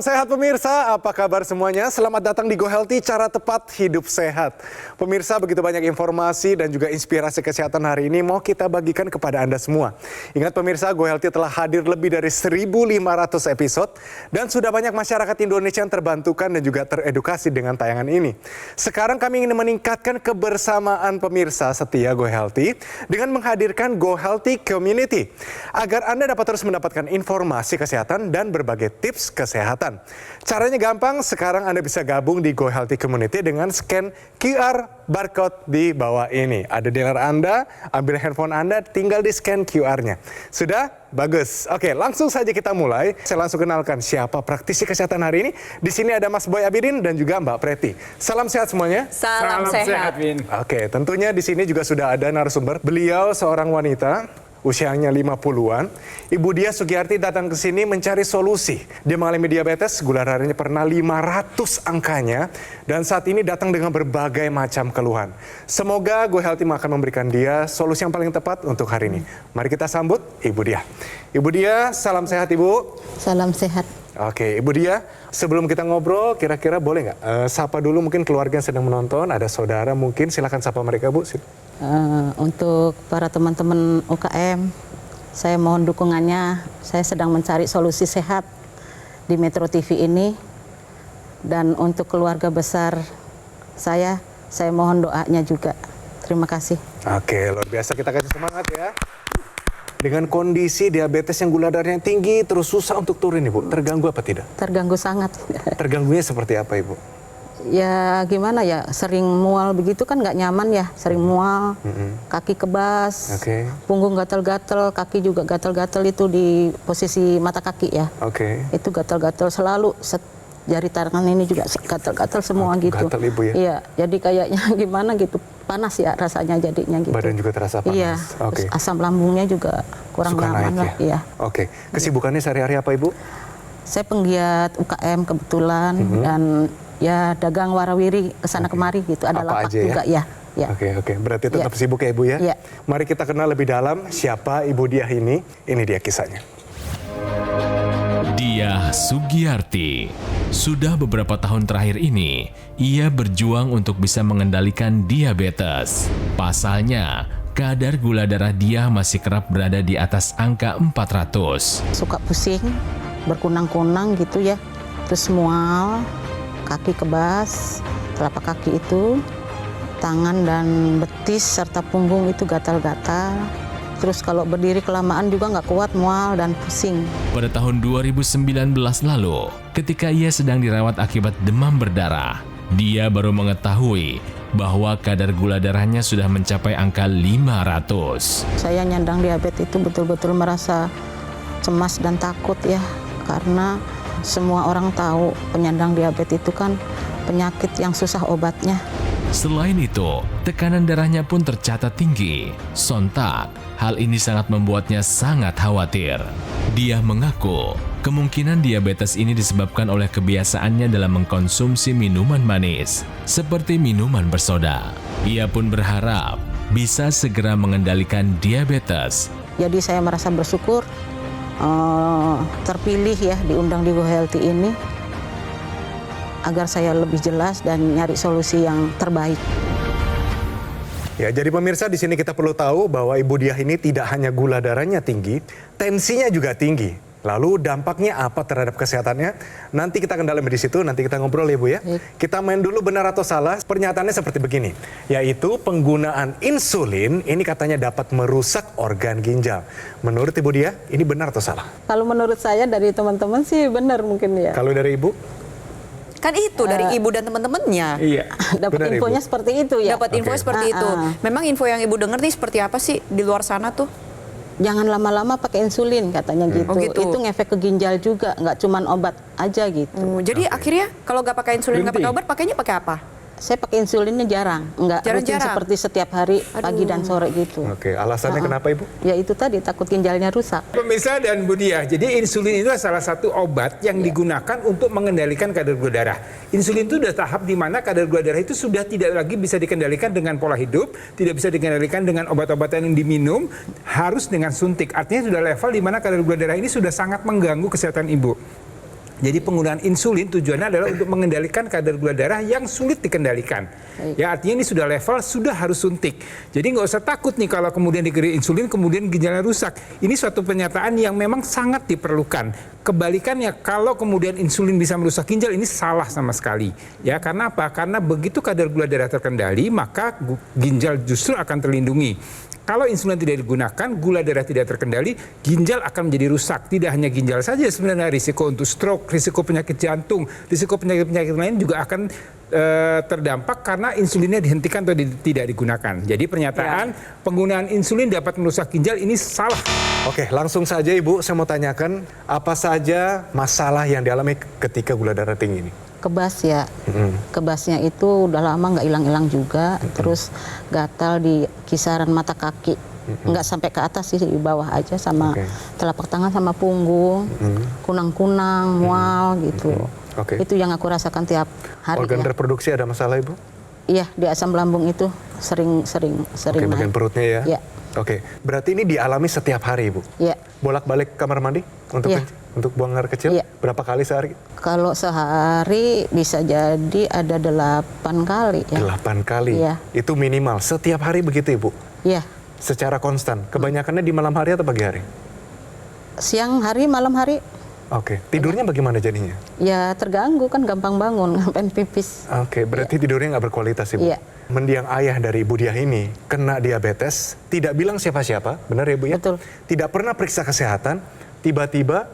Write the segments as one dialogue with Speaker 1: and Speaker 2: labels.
Speaker 1: Salam sehat pemirsa, apa kabar semuanya? Selamat datang di Go Healthy, cara tepat hidup sehat. Pemirsa, begitu banyak informasi dan juga inspirasi kesehatan hari ini mau kita bagikan kepada Anda semua. Ingat pemirsa, Go Healthy telah hadir lebih dari 1.500 episode dan sudah banyak masyarakat Indonesia yang terbantukan dan juga teredukasi dengan tayangan ini. Sekarang kami ingin meningkatkan kebersamaan pemirsa setia Go Healthy dengan menghadirkan Go Healthy Community agar Anda dapat terus mendapatkan informasi kesehatan dan berbagai tips kesehatan. Caranya gampang, sekarang Anda bisa gabung di Go Healthy Community dengan scan QR barcode di bawah ini. Ada di layar Anda, ambil handphone Anda, tinggal di scan QR-nya. Sudah? Bagus. Oke, langsung saja kita mulai. Saya langsung kenalkan siapa praktisi kesehatan hari ini. Di sini ada Mas Boy Abidin dan juga Mbak Preti. Salam sehat semuanya.
Speaker 2: Salam sehat.
Speaker 1: Oke, tentunya di sini juga sudah ada narasumber. Beliau seorang wanita, usianya 50-an. Ibu Diah Sugiyarti datang ke sini mencari solusi. Dia mengalami diabetes, gula darahnya pernah 500 angkanya. Dan saat ini datang dengan berbagai macam keluhan. Semoga Go Healthy akan memberikan dia solusi yang paling tepat untuk hari ini. Mari kita sambut Ibu Diah. Ibu Diah, salam sehat Ibu.
Speaker 3: Salam sehat.
Speaker 1: Oke, Ibu Diah, sebelum kita ngobrol, kira-kira boleh nggak sapa dulu mungkin keluarga yang sedang menonton, ada saudara mungkin, silakan sapa mereka Bu.
Speaker 3: Untuk para teman-teman UKM, saya mohon dukungannya. Saya sedang mencari solusi sehat di Metro TV ini. Dan untuk keluarga besar saya mohon doanya juga. Terima kasih.
Speaker 1: Oke, luar biasa, kita kasih semangat ya. Dengan kondisi diabetes yang gula darahnya tinggi, terus susah untuk turun Ibu, terganggu apa tidak?
Speaker 3: Terganggu sangat.
Speaker 1: Terganggunya seperti apa Ibu?
Speaker 3: Ya gimana ya, sering mual begitu kan nggak nyaman ya, sering mual, kaki kebas, punggung gatal-gatal, kaki juga gatal-gatal itu di posisi mata kaki ya. Itu gatal-gatal selalu, jari tangan ini juga gatal-gatal semua gitu.
Speaker 1: Gatal Ibu ya?
Speaker 3: Iya, jadi kayaknya gimana gitu, panas ya rasanya jadinya gitu.
Speaker 1: Badan juga terasa panas?
Speaker 3: Iya, terus asam lambungnya juga kurang nyaman lah.
Speaker 1: Ya? Iya. Kesibukannya sehari-hari apa Ibu?
Speaker 3: Saya penggiat UKM kebetulan dan ya dagang warawiri kesana kemari gitu, ada lapak juga ya.
Speaker 1: Oke, berarti tetap sibuk ya Ibu ya?
Speaker 3: Ya.
Speaker 1: Mari kita kenal lebih dalam siapa Ibu Diah ini dia kisahnya.
Speaker 4: Diah Sugiyarti. Sudah beberapa tahun terakhir ini, ia berjuang untuk bisa mengendalikan diabetes. Pasalnya, kadar gula darah dia masih kerap berada di atas angka 400.
Speaker 3: Suka pusing, berkunang-kunang gitu ya, terus mual, kaki kebas, telapak kaki itu, tangan dan betis serta punggung itu gatal-gatal. Terus kalau berdiri kelamaan juga nggak kuat, mual dan pusing.
Speaker 4: Pada tahun 2019 lalu, ketika ia sedang dirawat akibat demam berdarah, dia baru mengetahui bahwa kadar gula darahnya sudah mencapai angka 500.
Speaker 3: Saya nyandang diabetes itu betul-betul merasa cemas dan takut ya, karena semua orang tahu penyandang diabetes itu kan penyakit yang susah obatnya.
Speaker 4: Selain itu, tekanan darahnya pun tercatat tinggi. Sontak, hal ini sangat membuatnya sangat khawatir. Dia mengaku, kemungkinan diabetes ini disebabkan oleh kebiasaannya dalam mengkonsumsi minuman manis, seperti minuman bersoda. Ia pun berharap bisa segera mengendalikan diabetes.
Speaker 3: Jadi saya merasa bersyukur terpilih ya, diundang di Go Healthy ini, agar saya lebih jelas dan nyari solusi yang terbaik.
Speaker 1: Ya, jadi pemirsa di sini kita perlu tahu bahwa Ibu Diah ini tidak hanya gula darahnya tinggi, tensinya juga tinggi. Lalu dampaknya apa terhadap kesehatannya? Nanti kita akan dalam di situ, nanti kita ngobrol ya Bu ya. Kita main dulu benar atau salah. Pernyataannya seperti begini, yaitu penggunaan insulin ini katanya dapat merusak organ ginjal. Menurut Ibu Diah, ini benar atau salah?
Speaker 3: Kalau menurut saya dari teman-teman sih benar mungkin ya.
Speaker 1: Kalau dari Ibu?
Speaker 2: Kan itu dari ibu dan teman-temannya.
Speaker 1: Iya.
Speaker 3: Dapat infonya seperti itu ya.
Speaker 2: Dapat info seperti itu. Memang info yang ibu dengar nih seperti apa sih di luar sana tuh?
Speaker 3: Jangan lama-lama pakai insulin katanya gitu.
Speaker 2: Oh gitu.
Speaker 3: Itu ngefek ke ginjal juga, nggak cuman obat aja gitu.
Speaker 2: Jadi akhirnya kalau nggak pakai insulin, nggak pakai obat, pakainya pakai apa?
Speaker 3: Saya pakai insulinnya jarang, nggak rutin seperti setiap hari pagi dan sore gitu.
Speaker 1: Oke, alasannya kenapa Ibu?
Speaker 3: Ya itu tadi, takut ginjalnya rusak.
Speaker 5: Pemirsa dan Bu Diah, jadi insulin itu salah satu obat yang digunakan untuk mengendalikan kadar gula darah. Insulin itu sudah tahap di mana kadar gula darah itu sudah tidak lagi bisa dikendalikan dengan pola hidup, tidak bisa dikendalikan dengan obat-obatan yang diminum, harus dengan suntik. Artinya sudah level di mana kadar gula darah ini sudah sangat mengganggu kesehatan ibu. Jadi penggunaan insulin tujuannya adalah untuk mengendalikan kadar gula darah yang sulit dikendalikan. Ya artinya ini sudah level, sudah harus suntik. Jadi nggak usah takut nih kalau kemudian diberi insulin kemudian ginjalnya rusak. Ini suatu pernyataan yang memang sangat diperlukan. Kebalikannya kalau kemudian insulin bisa merusak ginjal, ini salah sama sekali. Ya karena apa? Karena begitu kadar gula darah terkendali maka ginjal justru akan terlindungi. Kalau insulin tidak digunakan, gula darah tidak terkendali, ginjal akan menjadi rusak. Tidak hanya ginjal saja sebenarnya, risiko untuk stroke, risiko penyakit jantung, risiko penyakit-penyakit lain juga akan terdampak karena insulinnya dihentikan atau tidak digunakan. Jadi pernyataan penggunaan insulin dapat merusak ginjal ini salah.
Speaker 1: Oke, langsung saja Ibu, saya mau tanyakan apa saja masalah yang dialami ketika gula darah tinggi ini?
Speaker 3: Kebas ya, kebasnya itu udah lama nggak hilang-hilang juga, terus gatal di kisaran mata kaki, nggak sampai ke atas sih, di bawah aja sama telapak tangan sama punggung, kunang-kunang, mual gitu. Itu yang aku rasakan tiap hari.
Speaker 1: Organ
Speaker 3: ya.
Speaker 1: reproduksi ada masalah Ibu?
Speaker 3: Iya, di asam lambung itu sering
Speaker 1: Oke, bagian
Speaker 3: naik.
Speaker 1: perutnya ya?
Speaker 3: Iya.
Speaker 1: Oke, berarti ini dialami setiap hari Ibu?
Speaker 3: Iya.
Speaker 1: Bolak-balik kamar mandi untuk buang air kecil?
Speaker 3: Iya.
Speaker 1: Berapa kali sehari?
Speaker 3: Kalau sehari bisa jadi ada 8 kali ya.
Speaker 1: 8 kali?
Speaker 3: Iya.
Speaker 1: Itu minimal, setiap hari begitu Ibu?
Speaker 3: Iya.
Speaker 1: Secara konstan? Kebanyakannya di malam hari atau pagi hari?
Speaker 3: Siang hari, malam hari.
Speaker 1: Oke, tidurnya bagaimana jadinya?
Speaker 3: Ya terganggu kan, gampang bangun, pengen pipis.
Speaker 1: Oke, berarti tidurnya nggak berkualitas Ibu?
Speaker 3: Iya.
Speaker 1: Mendiang ayah dari Ibu Diah ini kena diabetes, tidak bilang siapa-siapa, benar ya Bu ya?
Speaker 3: Betul.
Speaker 1: Tidak pernah periksa kesehatan, tiba-tiba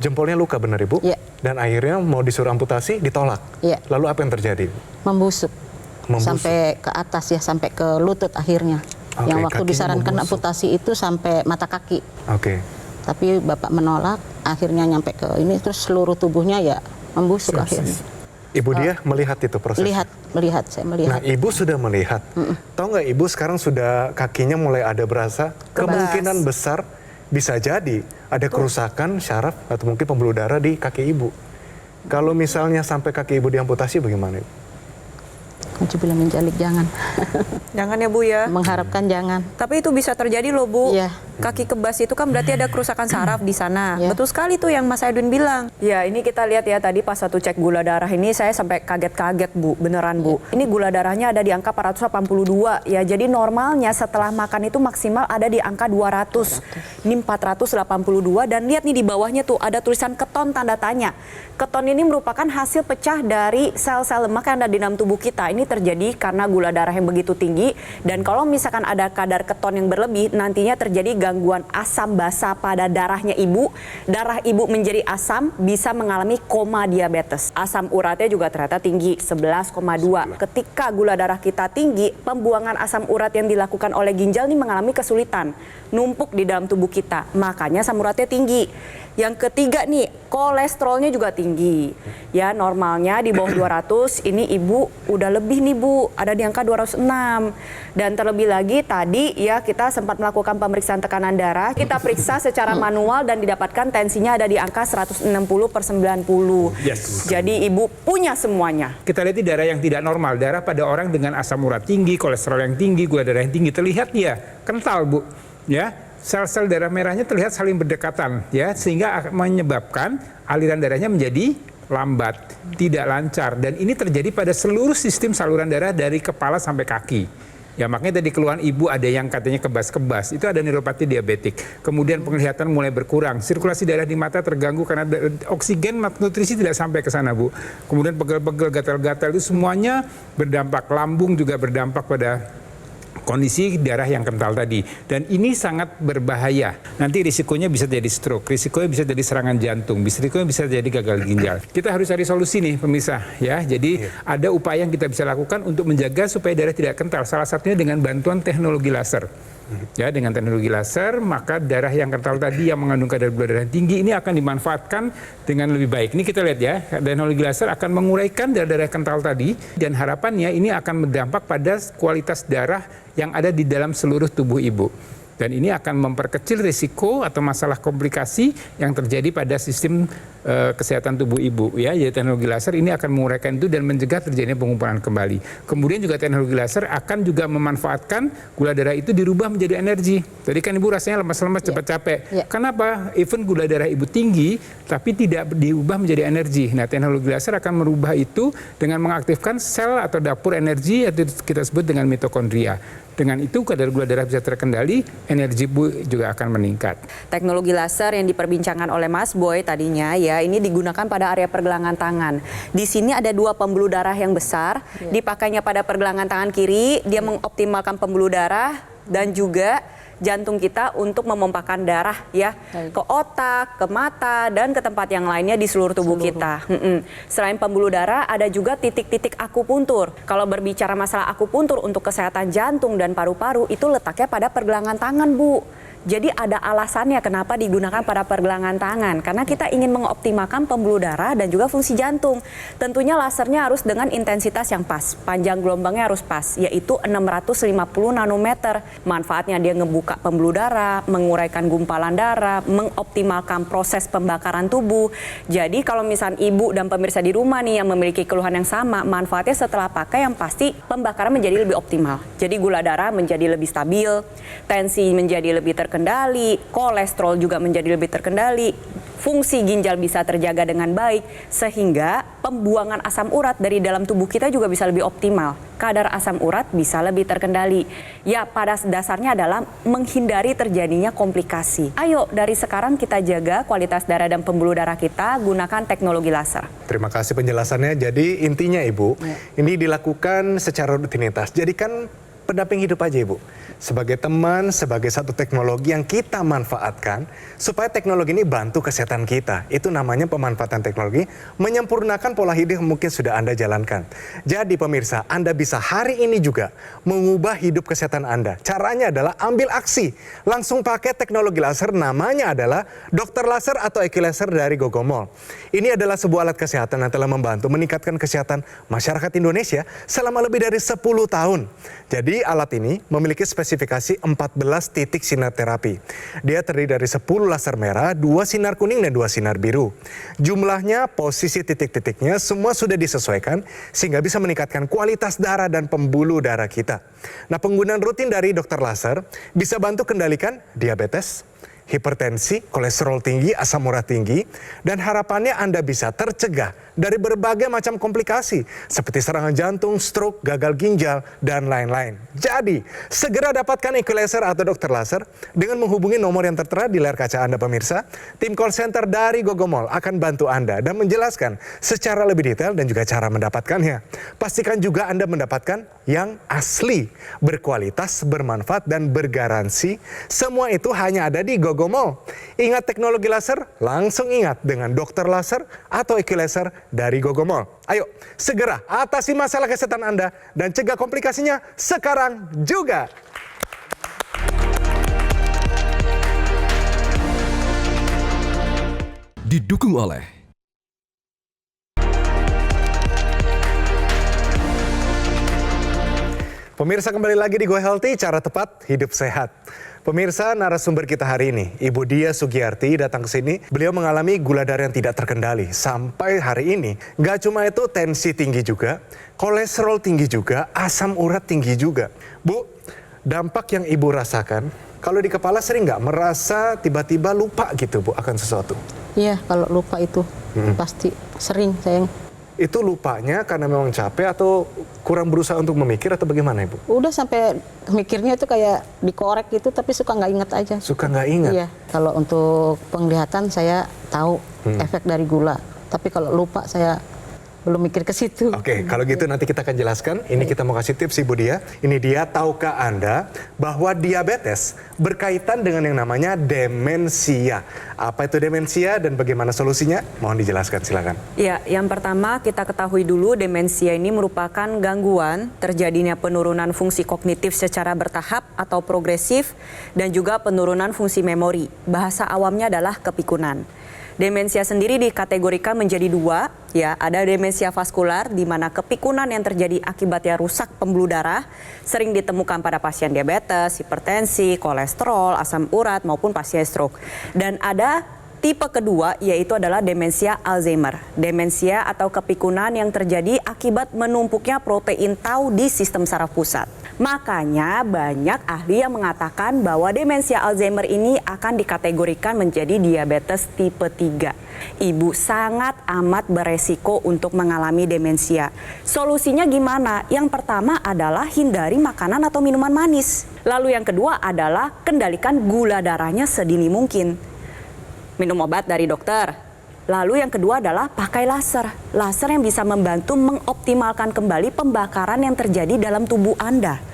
Speaker 1: jempolnya luka, benar Ibu?
Speaker 3: Iya.
Speaker 1: Dan akhirnya mau disuruh amputasi, ditolak.
Speaker 3: Iya.
Speaker 1: Lalu apa yang terjadi?
Speaker 3: Membusuk.
Speaker 1: Membusuk.
Speaker 3: Sampai ke atas ya, sampai ke lutut akhirnya.
Speaker 1: Oke,
Speaker 3: Yang waktu
Speaker 1: kakinya
Speaker 3: disarankan
Speaker 1: membusuk.
Speaker 3: amputasi itu sampai mata kaki.
Speaker 1: Oke.
Speaker 3: Tapi Bapak menolak, akhirnya nyampe ke ini, terus seluruh tubuhnya ya membusuk akhirnya.
Speaker 1: Ibu Diah melihat itu prosesnya?
Speaker 3: Melihat, saya melihat.
Speaker 1: Nah, Ibu sudah melihat. Tahu nggak Ibu sekarang sudah kakinya mulai ada berasa? Kemungkinan besar bisa jadi ada kerusakan syaraf atau mungkin pembuluh darah di kaki Ibu. Kalau misalnya sampai kaki Ibu diamputasi bagaimana Ibu?
Speaker 3: Aku bilang menjalik jangan.
Speaker 2: Jangan ya Bu ya.
Speaker 3: Mengharapkan jangan.
Speaker 2: Tapi itu bisa terjadi loh Bu.
Speaker 3: Iya.
Speaker 2: Kaki kebas itu kan berarti ada kerusakan saraf di sana.
Speaker 3: Iya.
Speaker 2: Betul sekali tuh yang Mas Edwin bilang. Ya ini kita lihat ya tadi pas satu cek gula darah ini saya sampai kaget-kaget Bu, beneran Bu. Ini gula darahnya ada di angka 482 ya. Jadi normalnya setelah makan itu maksimal ada di angka 200. Ini 482 dan lihat nih di bawahnya tuh ada tulisan keton tanda tanya. Keton ini merupakan hasil pecah dari sel-sel lemak yang ada di dalam tubuh kita. Ini terjadi karena gula darah yang begitu tinggi dan kalau misalkan ada kadar keton yang berlebih nantinya terjadi gangguan asam basa pada darahnya ibu. Darah ibu menjadi asam bisa mengalami koma diabetes. Asam uratnya juga ternyata tinggi 11,2. Ketika gula darah kita tinggi, pembuangan asam urat yang dilakukan oleh ginjal ini mengalami kesulitan, numpuk di dalam tubuh kita. Makanya asam uratnya tinggi. Yang ketiga nih, kolesterolnya juga tinggi. Ya, normalnya di bawah 200, ini ibu udah lebih nih Bu, ada di angka 206. Dan terlebih lagi tadi ya kita sempat melakukan pemeriksaan tekanan darah. Kita periksa secara manual dan didapatkan tensinya ada di angka 160/90.
Speaker 5: Yes.
Speaker 2: Jadi ibu punya semuanya.
Speaker 5: Kita lihat di darah yang tidak normal, darah pada orang dengan asam urat tinggi, kolesterol yang tinggi, gula darah yang tinggi, terlihat dia kental Bu, ya. Sel-sel darah merahnya terlihat saling berdekatan, ya, sehingga menyebabkan aliran darahnya menjadi lambat, tidak lancar, dan ini terjadi pada seluruh sistem saluran darah dari kepala sampai kaki. Ya makanya tadi keluhan ibu ada yang katanya kebas-kebas, itu ada neuropati diabetik. Kemudian penglihatan mulai berkurang, sirkulasi darah di mata terganggu karena oksigen nutrisi tidak sampai ke sana Bu. Kemudian pegel-pegel, gatal-gatal itu semuanya berdampak, lambung juga berdampak pada kondisi darah yang kental tadi. Dan ini sangat berbahaya. Nanti risikonya bisa jadi stroke, risikonya bisa jadi serangan jantung, risikonya bisa jadi gagal ginjal. Kita harus cari solusi nih pemirsa ya. Jadi ada upaya yang kita bisa lakukan untuk menjaga supaya darah tidak kental. Salah satunya dengan bantuan teknologi laser. Ya, dengan teknologi laser maka darah yang kental tadi yang mengandung kadar gula darah tinggi ini akan dimanfaatkan dengan lebih baik. Ini kita lihat ya, teknologi laser akan menguraikan darah kental tadi dan harapannya ini akan berdampak pada kualitas darah yang ada di dalam seluruh tubuh ibu. Dan ini akan memperkecil risiko atau masalah komplikasi yang terjadi pada sistem kesehatan tubuh ibu ya. Jadi teknologi laser ini akan menguraikan itu dan mencegah terjadinya pengumpulan kembali. Kemudian juga teknologi laser akan juga memanfaatkan gula darah itu dirubah menjadi energi. Tadi kan ibu rasanya lemas-lemas cepat capek. Kenapa? Even gula darah ibu tinggi tapi tidak diubah menjadi energi. Nah, teknologi laser akan merubah itu dengan mengaktifkan sel atau dapur energi atau kita sebut dengan mitokondria. Dengan itu kadar gula darah bisa terkendali, energi ibu juga akan meningkat.
Speaker 2: Teknologi laser yang diperbincangkan oleh Mas Boy tadinya ya, ini digunakan pada area pergelangan tangan. Di sini ada 2 pembuluh darah yang besar, dipakainya pada pergelangan tangan kiri, dia mengoptimalkan pembuluh darah dan juga jantung kita untuk memompakan darah ya ke otak, ke mata, dan ke tempat yang lainnya di seluruh tubuh kita. Selain pembuluh darah, ada juga titik-titik akupuntur. Kalau berbicara masalah akupuntur untuk kesehatan jantung dan paru-paru, itu letaknya pada pergelangan tangan, Bu. Jadi ada alasannya kenapa digunakan pada pergelangan tangan. Karena kita ingin mengoptimalkan pembuluh darah dan juga fungsi jantung. Tentunya lasernya harus dengan intensitas yang pas. Panjang gelombangnya harus pas, yaitu 650 nanometer. Manfaatnya dia ngebuka pembuluh darah, menguraikan gumpalan darah, mengoptimalkan proses pembakaran tubuh. Jadi kalau misalnya ibu dan pemirsa di rumah nih yang memiliki keluhan yang sama, manfaatnya setelah pakai yang pasti pembakaran menjadi lebih optimal. Jadi gula darah menjadi lebih stabil, tensi menjadi lebih terkendali, kolesterol juga menjadi lebih terkendali, fungsi ginjal bisa terjaga dengan baik, sehingga pembuangan asam urat dari dalam tubuh kita juga bisa lebih optimal. Kadar asam urat bisa lebih terkendali. Ya, pada dasarnya adalah menghindari terjadinya komplikasi. Ayo, dari sekarang kita jaga kualitas darah dan pembuluh darah kita, gunakan teknologi laser.
Speaker 1: Terima kasih penjelasannya. Jadi intinya Ibu, ini dilakukan secara rutinitas. Jadikan pendamping hidup aja Ibu. Sebagai teman, sebagai satu teknologi yang kita manfaatkan supaya teknologi ini bantu kesehatan kita. Itu namanya pemanfaatan teknologi, menyempurnakan pola hidup yang mungkin sudah Anda jalankan. Jadi pemirsa, Anda bisa hari ini juga mengubah hidup kesehatan Anda. Caranya adalah ambil aksi. Langsung pakai teknologi laser, namanya adalah Dokter Laser atau EQ Laser dari Gogomol. Ini adalah sebuah alat kesehatan yang telah membantu meningkatkan kesehatan masyarakat Indonesia selama lebih dari 10 tahun. Jadi alat ini memiliki spesifikasi 14 titik sinar terapi. Dia terdiri dari 10 laser merah, 2 sinar kuning, dan 2 sinar biru. Jumlahnya, posisi titik-titiknya semua sudah disesuaikan sehingga bisa meningkatkan kualitas darah dan pembuluh darah kita. Nah, penggunaan rutin dari dokter laser bisa bantu kendalikan diabetes, hipertensi, kolesterol tinggi, asam urat tinggi, dan harapannya Anda bisa tercegah dari berbagai macam komplikasi seperti serangan jantung, stroke, gagal ginjal, dan lain-lain. Jadi, segera dapatkan EQ Laser atau dokter laser dengan menghubungi nomor yang tertera di layar kaca Anda pemirsa. Tim call center dari Gogomol akan bantu Anda dan menjelaskan secara lebih detail dan juga cara mendapatkannya. Pastikan juga Anda mendapatkan yang asli, berkualitas, bermanfaat, dan bergaransi. Semua itu hanya ada di Gogomol. Ingat teknologi laser? Langsung ingat dengan dokter laser atau EQ Laser dari Gogomol. Ayo, segera atasi masalah kesehatan Anda dan cegah komplikasinya sekarang juga.
Speaker 6: Didukung oleh
Speaker 1: Pemirsa, kembali lagi di Go Healthy, cara tepat hidup sehat. Pemirsa, narasumber kita hari ini, Ibu Dia Sugiyarti datang ke sini. Beliau mengalami gula darah yang tidak terkendali. Sampai hari ini, gak cuma itu, tensi tinggi juga, kolesterol tinggi juga, asam urat tinggi juga. Bu, dampak yang Ibu rasakan, kalau di kepala sering nggak merasa tiba-tiba lupa gitu Bu akan sesuatu?
Speaker 3: Iya, kalau lupa itu pasti sering sayang.
Speaker 1: Itu lupanya karena memang capek atau kurang berusaha untuk memikir atau bagaimana Ibu?
Speaker 3: Udah sampai mikirnya itu kayak dikorek gitu, tapi suka nggak inget aja.
Speaker 1: Suka nggak ingat?
Speaker 3: Iya, kalau untuk penglihatan saya tahu efek dari gula. Tapi kalau lupa saya belum mikir ke situ.
Speaker 1: Oke, kalau gitu nanti kita akan jelaskan. Ini kita mau kasih tips Ibu Dia. Ini dia, tahukah Anda bahwa diabetes berkaitan dengan yang namanya demensia. Apa itu demensia dan bagaimana solusinya? Mohon dijelaskan, silakan.
Speaker 2: Ya, yang pertama kita ketahui dulu demensia ini merupakan gangguan terjadinya penurunan fungsi kognitif secara bertahap atau progresif dan juga penurunan fungsi memori. Bahasa awamnya adalah kepikunan. Demensia sendiri dikategorikan menjadi 2, ya, ada demensia vaskular di mana kepikunan yang terjadi akibatnya rusak pembuluh darah sering ditemukan pada pasien diabetes, hipertensi, kolesterol, asam urat maupun pasien stroke. Dan ada Tipe kedua yaitu adalah demensia Alzheimer. Demensia atau kepikunan yang terjadi akibat menumpuknya protein tau di sistem saraf pusat. Makanya banyak ahli yang mengatakan bahwa demensia Alzheimer ini akan dikategorikan menjadi diabetes tipe 3. Ibu sangat amat beresiko untuk mengalami demensia. Solusinya gimana? Yang pertama adalah hindari makanan atau minuman manis. Lalu yang kedua adalah kendalikan gula darahnya sedini mungkin. Minum obat dari dokter. Lalu yang kedua adalah pakai laser. Laser yang bisa membantu mengoptimalkan kembali pembakaran yang terjadi dalam tubuh Anda.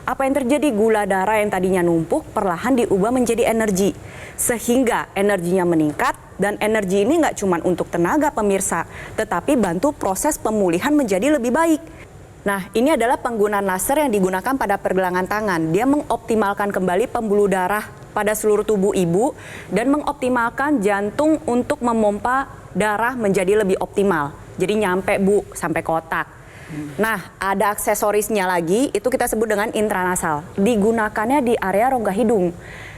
Speaker 2: Apa yang terjadi? Gula darah yang tadinya numpuk perlahan diubah menjadi energi. Sehingga energinya meningkat dan energi ini nggak cuma untuk tenaga pemirsa, tetapi bantu proses pemulihan menjadi lebih baik. Nah, ini adalah penggunaan laser yang digunakan pada pergelangan tangan. Dia mengoptimalkan kembali pembuluh darah pada seluruh tubuh ibu dan mengoptimalkan jantung untuk memompa darah menjadi lebih optimal. Jadi nyampe Bu sampai ke otak. Nah, ada aksesorisnya lagi, itu kita sebut dengan intranasal. Digunakannya di area rongga hidung.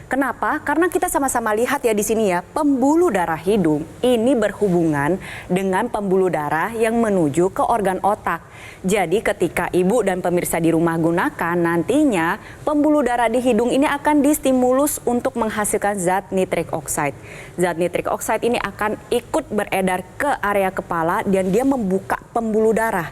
Speaker 2: Kenapa? Karena kita sama-sama lihat ya di sini ya, pembuluh darah hidung ini berhubungan dengan pembuluh darah yang menuju ke organ otak. Jadi ketika ibu dan pemirsa di rumah gunakan, nantinya pembuluh darah di hidung ini akan distimulus untuk menghasilkan zat nitrik oxide. Zat nitrik oxide ini akan ikut beredar ke area kepala dan dia membuka pembuluh darah.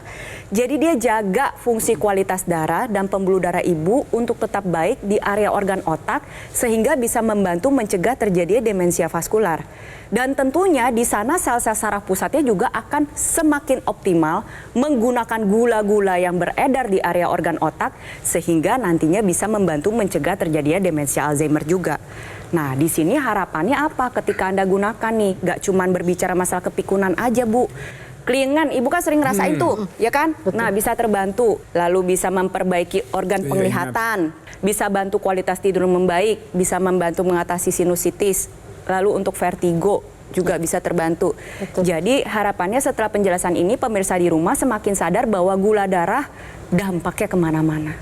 Speaker 2: Jadi dia jaga fungsi kualitas darah dan pembuluh darah ibu untuk tetap baik di area organ otak sehingga bisa membantu mencegah terjadinya demensia vaskular. Dan tentunya di sana sel-sel saraf pusatnya juga akan semakin optimal menggunakan gula-gula yang beredar di area organ otak sehingga nantinya bisa membantu mencegah terjadinya demensia Alzheimer juga. Nah, di sini harapannya apa ketika Anda gunakan nih? Gak cuman berbicara masalah kepikunan aja, Bu. Kelingan, ibu kan sering ngerasain tuh, ya kan? Betul. Nah, bisa terbantu. Lalu bisa memperbaiki organ penglihatan, bisa bantu kualitas tidur membaik, bisa membantu mengatasi sinusitis. Lalu untuk vertigo juga bisa terbantu. Betul. Jadi harapannya setelah penjelasan ini pemirsa di rumah semakin sadar bahwa gula darah dampaknya kemana-mana.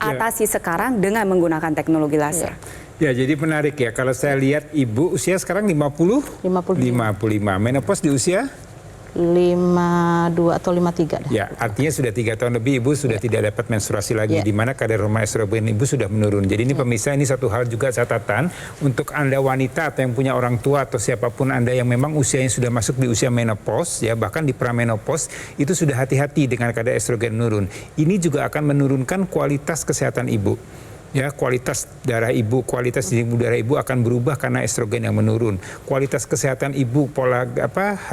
Speaker 2: Atasi sekarang dengan menggunakan teknologi laser.
Speaker 5: Ya, jadi menarik ya. Kalau saya lihat ibu usia sekarang 55. 55. Menopause di usia?
Speaker 3: 52 atau 53 dah.
Speaker 5: Ya, artinya sudah 3 tahun lebih ibu sudah tidak dapat menstruasi lagi, di mana kadar hormon estrogen ibu sudah menurun. Jadi ini pemirsa, ini satu hal juga catatan untuk Anda wanita atau yang punya orang tua atau siapapun Anda yang memang usianya sudah masuk di usia menopause, ya bahkan di pramenopause, itu sudah hati-hati dengan kadar estrogen menurun. Ini juga akan menurunkan kualitas kesehatan ibu. Ya, kualitas darah ibu, kualitas darah ibu akan berubah karena estrogen yang menurun. Kualitas kesehatan ibu, pola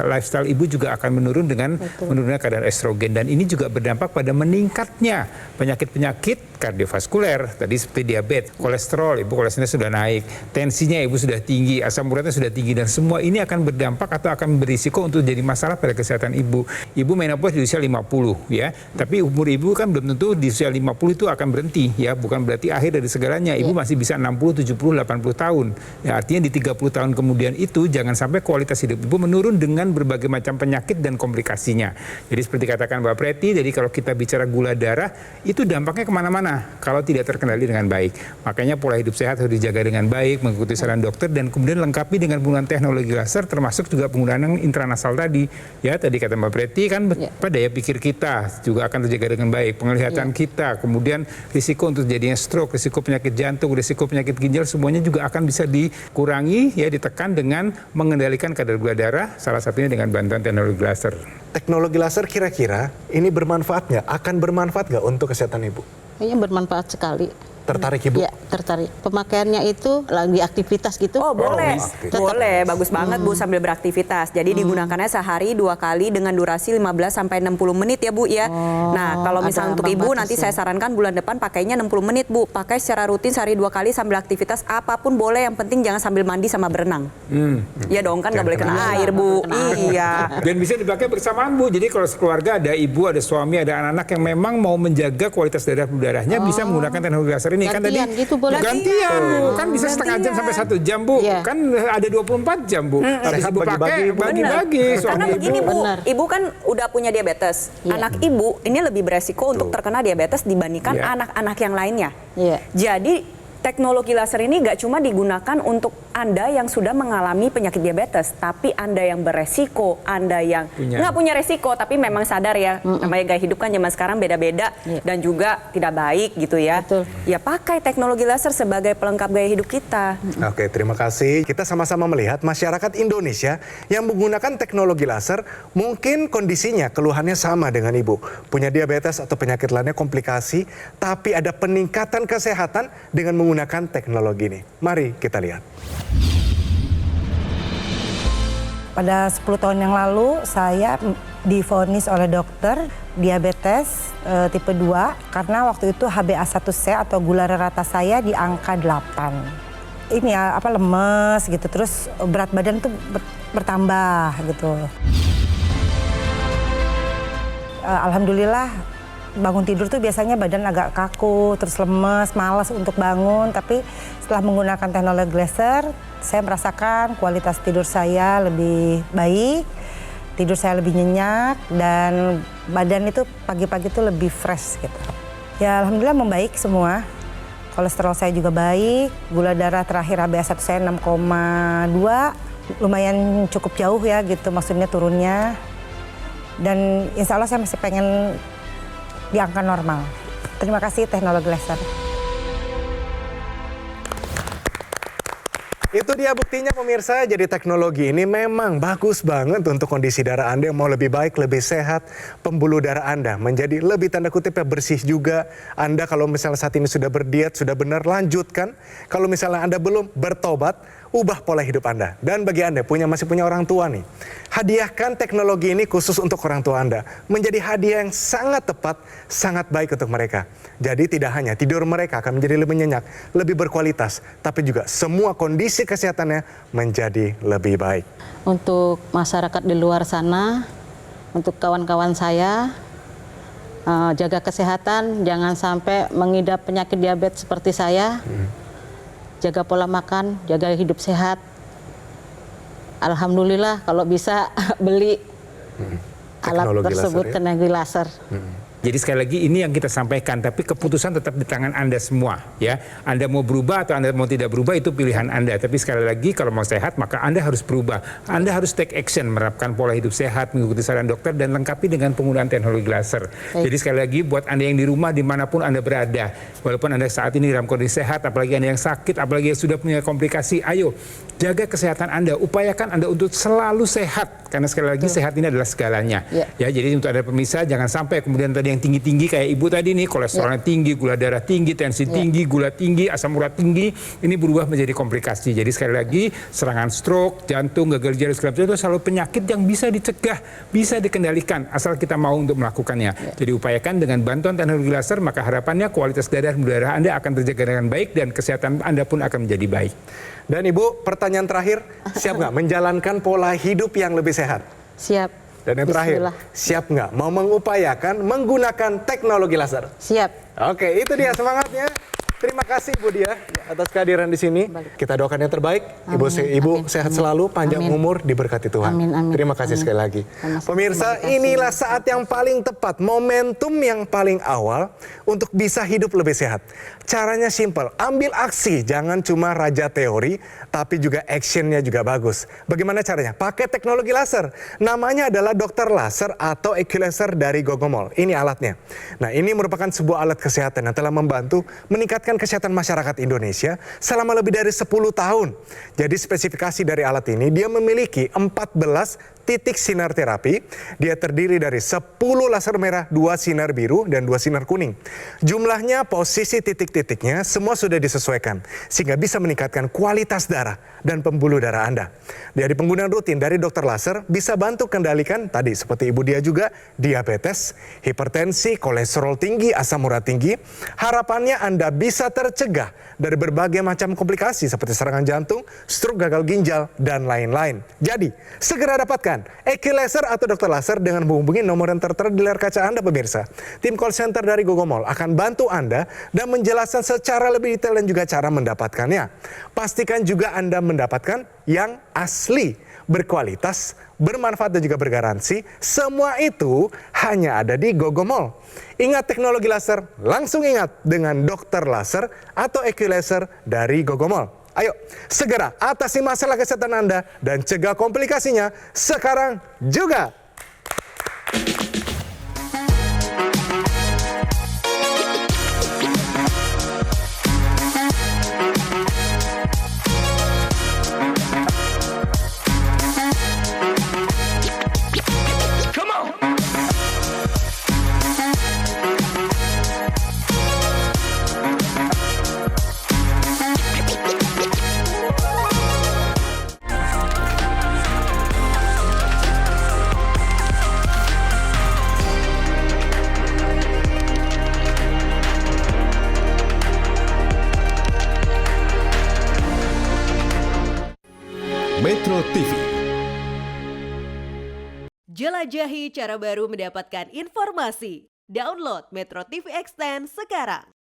Speaker 5: lifestyle ibu juga akan menurun dengan menurunnya kadar estrogen, dan ini juga berdampak pada meningkatnya penyakit-penyakit kardiovaskuler, tadi seperti diabetes, kolesterol, ibu kolesterolnya sudah naik, tensinya ibu sudah tinggi, asam uratnya sudah tinggi, dan semua ini akan berdampak atau akan berisiko untuk jadi masalah pada kesehatan ibu. Ibu menopause di usia 50 ya, tapi umur ibu kan belum tentu di usia 50 itu akan berhenti ya, bukan berarti akhir dari segalanya. Ibu masih bisa 60, 70, 80 tahun. Ya, artinya di 30 tahun kemudian itu jangan sampai kualitas hidup ibu menurun dengan berbagai macam penyakit dan komplikasinya. Jadi seperti katakan Mbak Preti, jadi kalau kita bicara gula darah, itu dampaknya kemana-mana kalau tidak terkendali dengan baik. Makanya pola hidup sehat harus dijaga dengan baik, mengikuti saran dokter, dan kemudian lengkapi dengan penggunaan teknologi laser, termasuk juga penggunaan intranasal tadi. Ya, tadi kata Mbak Preti kan daya pikir kita juga akan terjaga dengan baik, penglihatan kita, kemudian risiko untuk terjadinya stroke, risiko penyakit jantung, risiko penyakit ginjal, semuanya juga akan bisa dikurangi, ya ditekan dengan mengendalikan kadar gula darah, salah satunya dengan bantuan teknologi laser.
Speaker 1: Teknologi laser kira-kira ini bermanfaat nggak? Akan bermanfaat nggak untuk kesehatan ibu?
Speaker 3: Kayaknya bermanfaat sekali.
Speaker 1: Tertarik ibu?
Speaker 3: Ya, tertarik. Pemakaiannya itu lagi aktivitas gitu.
Speaker 2: Oh boleh,
Speaker 1: aktif.
Speaker 2: boleh, bagus banget Bu sambil beraktivitas. Jadi digunakannya sehari 2 kali dengan durasi 15 sampai 60 menit ya Bu ya. Nah kalau misalnya untuk ibu nanti saya sarankan bulan depan pakainya 60 menit Bu. Pakai secara rutin sehari 2 kali sambil aktivitas apapun boleh, yang penting jangan sambil mandi sama berenang. Ya dong kan nggak boleh kena air Bu. Iya.
Speaker 5: Dan bisa dipakai bersamaan Bu. Jadi kalau sekeluarga ada ibu, ada suami, ada anak-anak yang memang mau menjaga kualitas darahnya bisa menggunakan teknologi laser ini. Kan tadi
Speaker 3: gitu boleh.
Speaker 5: gantian Bu, kan bisa setengah jam sampai 1 jam Bu, kan ada 24 jam Bu. Habis ibu pakai bagi-bagi.
Speaker 2: Karena begini Bu, ibu kan udah punya diabetes. Anak ibu ini lebih beresiko untuk terkena diabetes dibandingkan anak-anak yang lainnya. Jadi teknologi laser ini nggak cuma digunakan untuk Anda yang sudah mengalami penyakit diabetes, tapi Anda yang beresiko, Anda yang nggak punya resiko, tapi memang sadar ya, namanya gaya hidup kan zaman sekarang beda-beda dan juga tidak baik gitu ya.
Speaker 3: Betul.
Speaker 2: Ya pakai teknologi laser sebagai pelengkap gaya hidup kita.
Speaker 1: Oke, terima kasih. Kita sama-sama melihat masyarakat Indonesia yang menggunakan teknologi laser, mungkin kondisinya, keluhannya sama dengan Ibu. Punya diabetes atau penyakit lainnya, komplikasi, tapi ada peningkatan kesehatan dengan menggunakan teknologi ini. Mari kita lihat.
Speaker 6: Pada 10 tahun yang lalu saya divonis oleh dokter diabetes tipe 2 karena waktu itu HbA1c atau gula rata saya di angka 8. Ini ya lemes gitu, terus berat badan tuh bertambah gitu. Alhamdulillah bangun tidur tuh biasanya badan agak kaku, terus lemes, malas untuk bangun. Tapi setelah menggunakan teknologi laser, saya merasakan kualitas tidur saya lebih baik, tidur saya lebih nyenyak, dan badan itu pagi-pagi tuh lebih fresh gitu. Ya alhamdulillah membaik semua. Kolesterol saya juga baik, gula darah terakhir HbA1c saya 6,2, lumayan cukup jauh ya gitu maksudnya turunnya. Dan insya Allah saya masih pengen di angka normal. Terima kasih teknologi laser.
Speaker 1: Itu dia buktinya pemirsa, jadi teknologi ini memang bagus banget untuk kondisi darah Anda yang mau lebih baik, lebih sehat. Pembuluh darah Anda menjadi lebih tanda kutipnya bersih juga. Anda kalau misalnya saat ini sudah berdiet, sudah benar, lanjutkan. Kalau misalnya Anda belum, bertobat, ubah pola hidup Anda. Dan bagi Anda masih punya orang tua nih, hadiahkan teknologi ini khusus untuk orang tua Anda. Menjadi hadiah yang sangat tepat, sangat baik untuk mereka. Jadi tidak hanya tidur mereka akan menjadi lebih nyenyak, lebih berkualitas, tapi juga semua kondisi kesehatannya menjadi lebih baik.
Speaker 3: Untuk masyarakat di luar sana, untuk kawan-kawan saya, jaga kesehatan, jangan sampai mengidap penyakit diabetes seperti saya. Jaga pola makan, jaga hidup sehat. Alhamdulillah kalau bisa beli alat tersebut, teknologi laser.
Speaker 5: Jadi sekali lagi ini yang kita sampaikan, tapi keputusan tetap di tangan Anda semua ya. Anda mau berubah atau Anda mau tidak berubah itu pilihan Anda. Tapi sekali lagi kalau mau sehat maka Anda harus berubah. Anda harus take action, menerapkan pola hidup sehat, mengikuti saran dokter dan lengkapi dengan penggunaan teknologi laser. Jadi sekali lagi buat Anda yang di rumah dimanapun Anda berada, walaupun Anda saat ini dalam kondisi sehat, apalagi Anda yang sakit, apalagi yang sudah punya komplikasi, ayo jaga kesehatan Anda, upayakan Anda untuk selalu sehat. Karena sekali lagi sehat ini adalah segalanya. Ya, jadi untuk Anda pemirsa jangan sampai kemudian tadi yang tinggi-tinggi kayak Ibu tadi nih, kolesterolnya tinggi, gula darah tinggi, tensi tinggi, gula tinggi, asam urat tinggi, ini berubah menjadi komplikasi. Jadi sekali lagi serangan stroke, jantung, gagal ginjal segala macam itu selalu penyakit yang bisa dicegah, bisa dikendalikan asal kita mau untuk melakukannya. Jadi upayakan dengan bantuan teknologi laser, maka harapannya kualitas darah Anda akan terjaga dengan baik dan kesehatan Anda pun akan menjadi baik.
Speaker 1: Dan Ibu, pertanyaan terakhir, siap nggak menjalankan pola hidup yang lebih sehat?
Speaker 3: Siap.
Speaker 1: Dan yang terakhir, siap nggak mau mengupayakan menggunakan teknologi laser?
Speaker 3: Siap.
Speaker 1: Oke, itu dia semangatnya. Terima kasih Ibu Dia atas kehadiran di sini. Kita doakan yang terbaik. Ibu sehat selalu, panjang umur, diberkati Tuhan. Terima kasih sekali lagi. Pemirsa, inilah saat yang paling tepat, momentum yang paling awal untuk bisa hidup lebih sehat. Caranya simple, ambil aksi, jangan cuma raja teori, tapi juga actionnya juga bagus. Bagaimana caranya? Pakai teknologi laser. Namanya adalah Dokter Laser atau Equilaser dari Gogomol. Ini alatnya. Nah, ini merupakan sebuah alat kesehatan yang telah membantu meningkatkan kesehatan masyarakat Indonesia selama lebih dari 10 tahun. Jadi spesifikasi dari alat ini, dia memiliki 14 titik sinar terapi. Dia terdiri dari 10 laser merah, 2 sinar biru, dan 2 sinar kuning. Jumlahnya, posisi titik-titiknya semua sudah disesuaikan sehingga bisa meningkatkan kualitas darah dan pembuluh darah Anda. Dari penggunaan rutin dari dokter laser bisa bantu kendalikan tadi seperti Ibu Dia juga diabetes, hipertensi, kolesterol tinggi, asam urat tinggi. Harapannya Anda bisa tercegah dari berbagai macam komplikasi seperti serangan jantung, stroke, gagal ginjal, dan lain-lain. Jadi, segera dapatkan Equilaser atau dokter laser dengan menghubungi nomor yang tertera di layar kaca Anda pemirsa. Tim call center dari Gogomol akan bantu Anda dan menjelaskan secara lebih detail dan juga cara mendapatkannya. Pastikan juga Anda mendapatkan yang asli. berkualitas, bermanfaat dan juga bergaransi. Semua itu hanya ada di Gogo Mall. Ingat teknologi laser, langsung ingat dengan dokter laser atau equilaser dari Gogo Mall. Ayo, segera atasi masalah kesehatan Anda dan cegah komplikasinya sekarang juga.
Speaker 7: Metro TV.
Speaker 8: Jelajahi cara baru mendapatkan informasi. Download Metro TV Extend sekarang.